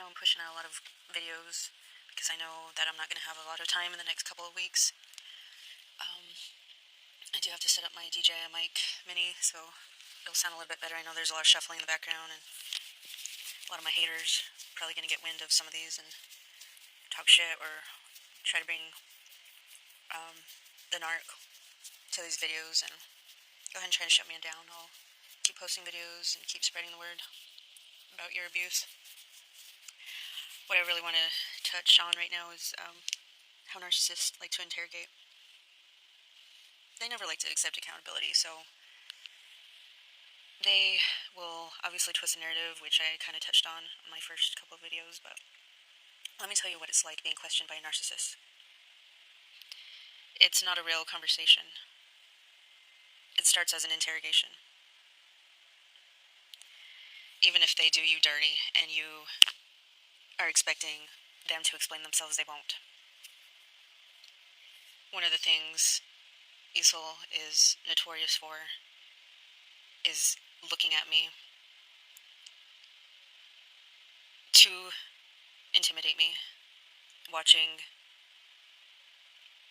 now I'm pushing out a lot of videos because I know that I'm not going to have a lot of time in the next couple of weeks. I do have to set up my DJI mic mini, so it'll sound a little bit better. I know there's a lot of shuffling in the background, and a lot of my haters probably going to get wind of some of these and talk shit or try to bring the narc to these videos and go ahead and try to shut me down. I'll keep posting videos and keep spreading the word about your abuse. What I really want to touch on right now is how narcissists like to interrogate. They never like to accept accountability, so they will obviously twist the narrative, which I kind of touched on in my first couple of videos, but let me tell you what it's like being questioned by a narcissist. It's not a real conversation. It starts as an interrogation. Even if they do you dirty and you are expecting them to explain themselves, they won't. One of the things Isol is notorious for is looking at me to intimidate me, watching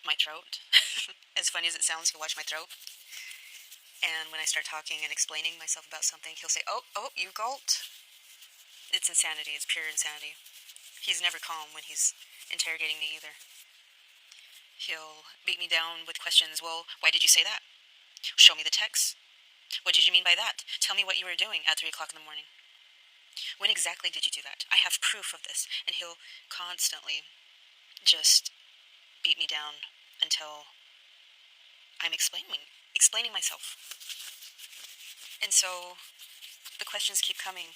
my throat. As funny as it sounds, he'll watch my throat. And when I start talking and explaining myself about something, he'll say, oh, you gulped. It's insanity. It's pure insanity. He's never calm when he's interrogating me either. He'll beat me down with questions. Well, why did you say that? Show me the text. What did you mean by that? Tell me what you were doing at 3 o'clock in the morning. When exactly did you do that? I have proof of this. And he'll constantly just beat me down until I'm explaining myself. And so the questions keep coming.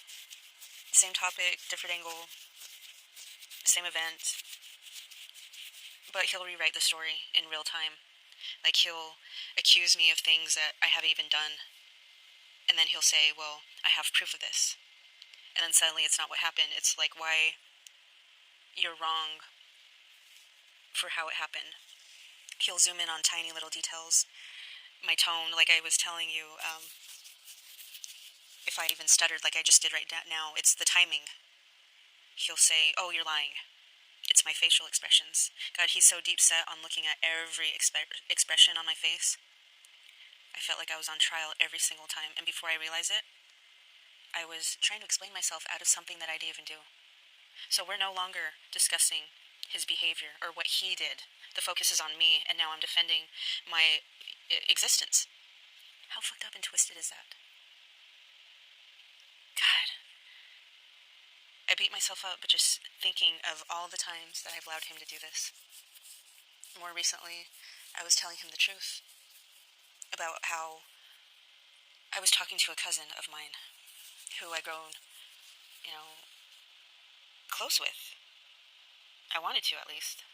Same topic, different angle, same event. But he'll rewrite the story in real time. Like, he'll accuse me of things that I haven't even done. And then he'll say, well, I have proof of this. And then suddenly it's not what happened. It's like, why you're wrong for how it happened. He'll zoom in on tiny little details. My tone, like I was telling you, if I even stuttered like I just did right now, it's the timing. He'll say, oh, you're lying. It's my facial expressions. God, he's so deep set on looking at every expression on my face. I felt like I was on trial every single time, and before I realized it, I was trying to explain myself out of something that I didn't even do. So we're no longer discussing his behavior or what he did. The focus is on me, and now I'm defending my existence. How fucked up and twisted is that? God. I beat myself up just thinking of all the times that I've allowed him to do this. More recently, I was telling him the truth about how I was talking to a cousin of mine who I'd grown, close with. I wanted to, at least.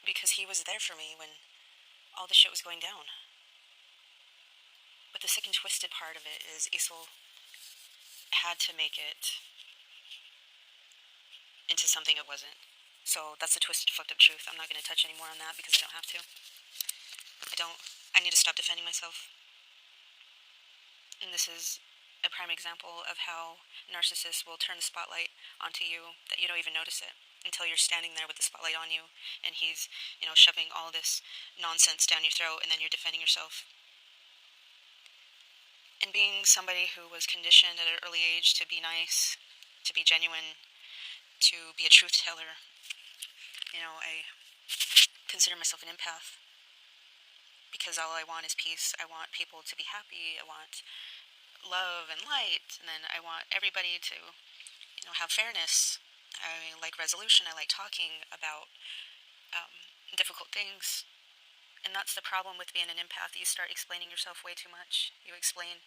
Because he was there for me when all the shit was going down. But the sick and twisted part of it is Isol had to make it into something it wasn't. So that's the twisted, fucked up truth. I'm not going to touch any more on that because I don't have to. I need to stop defending myself. And this is a prime example of how narcissists will turn the spotlight onto you that you don't even notice it until you're standing there with the spotlight on you and he's, shoving all this nonsense down your throat, and then you're defending yourself. And being somebody who was conditioned at an early age to be nice, to be genuine, to be a truth teller, I consider myself an empath because all I want is peace. I want people to be happy. I want love and light, and then I want everybody to, have fairness. I like resolution. I like talking about difficult things. And that's the problem with being an empath. You start explaining yourself way too much. You explain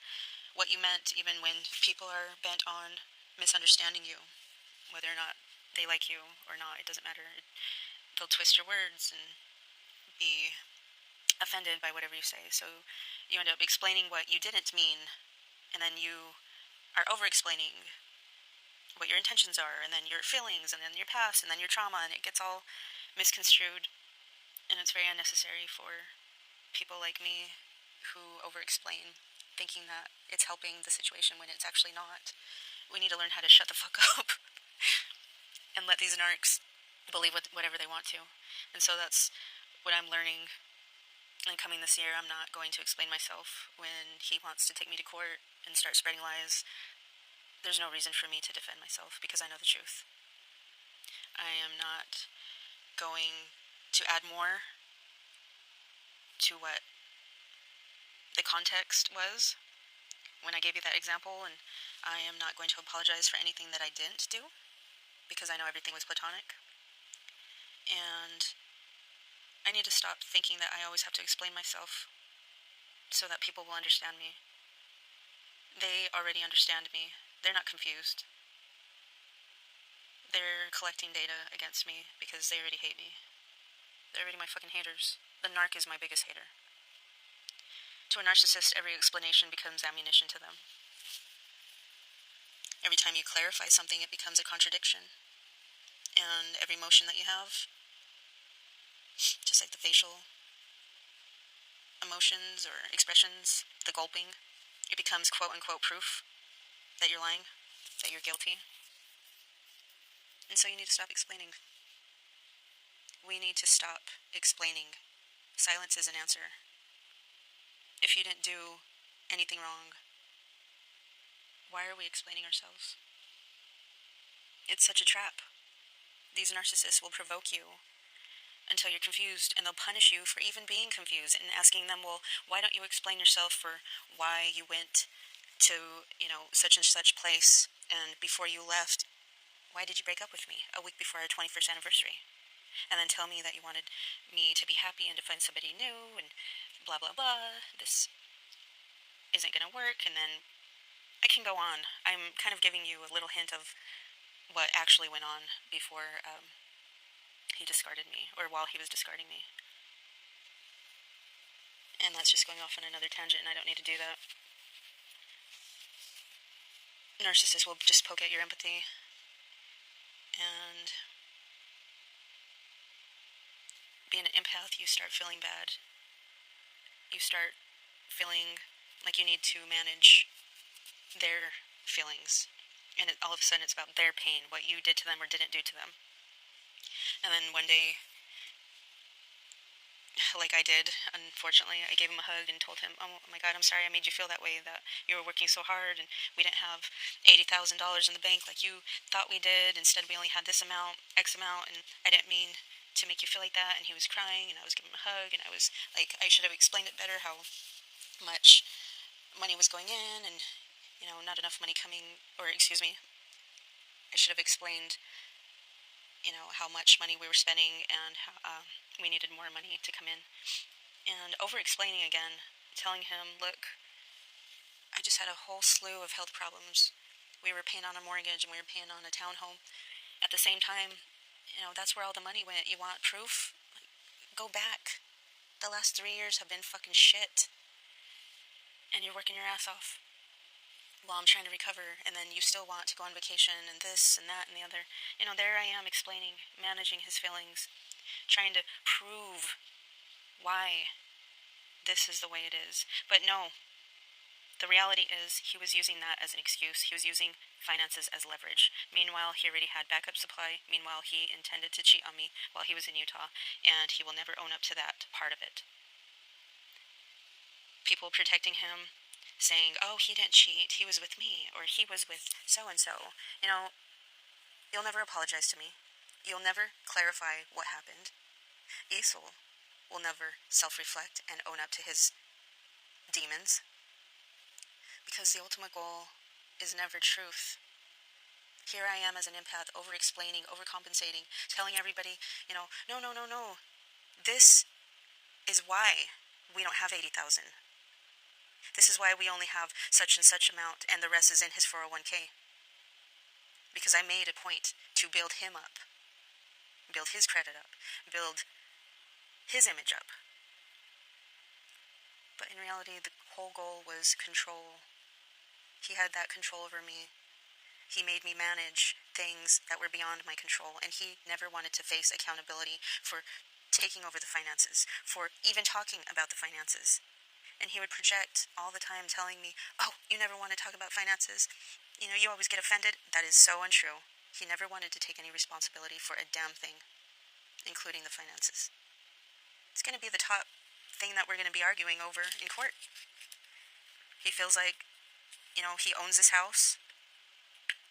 what you meant even when people are bent on misunderstanding you. Whether or not they like you or not, it doesn't matter. They'll twist your words and be offended by whatever you say. So you end up explaining what you didn't mean, and then you are over-explaining what your intentions are, and then your feelings, and then your past, and then your trauma, and it gets all misconstrued. And it's very unnecessary for people like me who over-explain, thinking that it's helping the situation when it's actually not. We need to learn how to shut the fuck up. and let these narcs believe whatever they want to. And so that's what I'm learning. And coming this year, I'm not going to explain myself when he wants to take me to court and start spreading lies. There's no reason for me to defend myself because I know the truth. I am not going to add more to what the context was when I gave you that example, and I am not going to apologize for anything that I didn't do because I know everything was platonic. And I need to stop thinking that I always have to explain myself so that people will understand me. They already understand me. They're not confused. They're collecting data against me because they already hate me. They're already my fucking haters. The narc is my biggest hater. To a narcissist, every explanation becomes ammunition to them. Every time you clarify something, it becomes a contradiction. And every emotion that you have, just like the facial emotions or expressions, the gulping, it becomes quote-unquote proof that you're lying, that you're guilty. And so you need to stop explaining. We need to stop explaining. Silence is an answer. If you didn't do anything wrong, why are we explaining ourselves? It's such a trap. These narcissists will provoke you until you're confused, and they'll punish you for even being confused and asking them, well, why don't you explain yourself for why you went to, such and such place, and before you left, why did you break up with me a week before our 21st anniversary? And then tell me that you wanted me to be happy and to find somebody new, and blah, blah, blah. This isn't going to work, and then I can go on. I'm kind of giving you a little hint of what actually went on before he discarded me, or while he was discarding me. And that's just going off on another tangent, and I don't need to do that. Narcissists will just poke at your empathy, and being an empath, you start feeling bad. You start feeling like you need to manage their feelings, and all of a sudden it's about their pain, what you did to them or didn't do to them. And then one day, like I did, unfortunately, I gave him a hug and told him, oh my God, I'm sorry I made you feel that way, that you were working so hard and we didn't have $80,000 in the bank like you thought we did. Instead, we only had this amount, X amount, and I didn't mean to make you feel like that. And he was crying, and I was giving him a hug, and I was like, I should have explained it better how much money was going in and, not enough money coming, or excuse me, I should have explained how much money we were spending and how we needed more money to come in. And over-explaining again, telling him, look, I just had a whole slew of health problems. We were paying on a mortgage and we were paying on a townhome. At the same time, that's where all the money went. You want proof? Go back. The last 3 years have been fucking shit. And you're working your ass off while I'm trying to recover, and then you still want to go on vacation and this and that and the other. There I am explaining, managing his feelings, trying to prove why this is the way it is. But no, the reality is he was using that as an excuse. He was using finances as leverage. Meanwhile, he already had backup supply. Meanwhile, he intended to cheat on me while he was in Utah, and he will never own up to that part of it. People protecting him, saying, oh, he didn't cheat, he was with me, or he was with so-and-so. You'll never apologize to me. You'll never clarify what happened. Esau will never self-reflect and own up to his demons. Because the ultimate goal is never truth. Here I am as an empath, over-explaining, overcompensating, telling everybody, no. This is why we don't have 80,000. This is why we only have such and such amount, and the rest is in his 401k. Because I made a point to build him up, build his credit up, build his image up. But in reality, the whole goal was control. He had that control over me. He made me manage things that were beyond my control, and he never wanted to face accountability for taking over the finances, for even talking about the finances. And he would project all the time telling me, oh, you never want to talk about finances. You always get offended. That is so untrue. He never wanted to take any responsibility for a damn thing, including the finances. It's going to be the top thing that we're going to be arguing over in court. He feels like, he owns this house,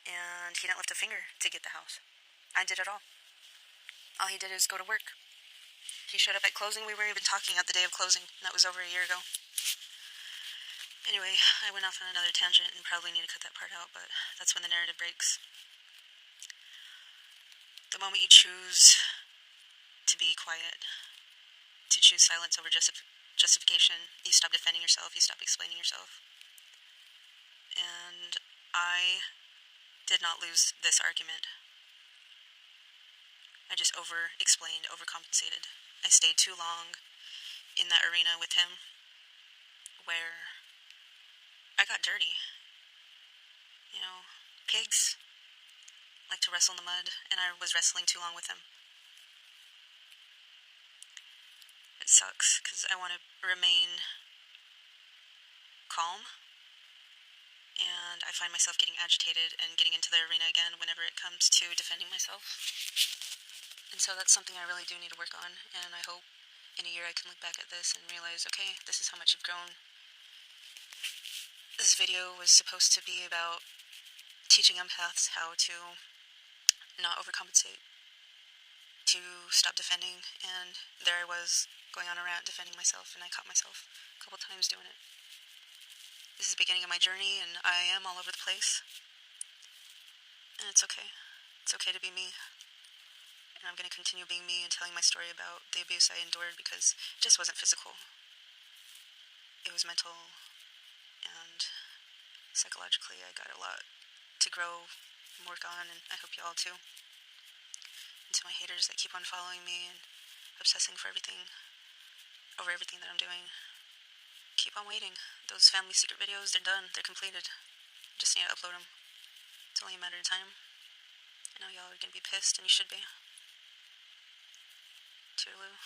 and he didn't lift a finger to get the house. I did it all. All he did is go to work. He showed up at closing. We were even talking at the day of closing, and that was over a year ago. Anyway, I went off on another tangent and probably need to cut that part out, but that's when the narrative breaks. The moment you choose to be quiet, to choose silence over justification, you stop defending yourself, you stop explaining yourself. And I did not lose this argument. I just over-explained, overcompensated. I stayed too long in that arena with him where I got dirty. Pigs like to wrestle in the mud, and I was wrestling too long with him. It sucks, because I want to remain calm, and I find myself getting agitated and getting into the arena again whenever it comes to defending myself. And so that's something I really do need to work on, and I hope in a year I can look back at this and realize, okay, this is how much you've grown. This video was supposed to be about teaching empaths how to not overcompensate, to stop defending, and there I was going on a rant defending myself, and I caught myself a couple times doing it. This is the beginning of my journey, and I am all over the place, and it's okay. It's okay to be me, and I'm going to continue being me and telling my story about the abuse I endured, because it just wasn't physical. It was mental, and psychologically I got a lot to grow and work on, and I hope you all too. And to my haters that keep on following me and obsessing for everything, over everything that I'm doing, keep on waiting. Those family secret videos, they're done, they're completed. I just need to upload them. It's only a matter of time. I know y'all are gonna be pissed, and you should be. Toodaloo.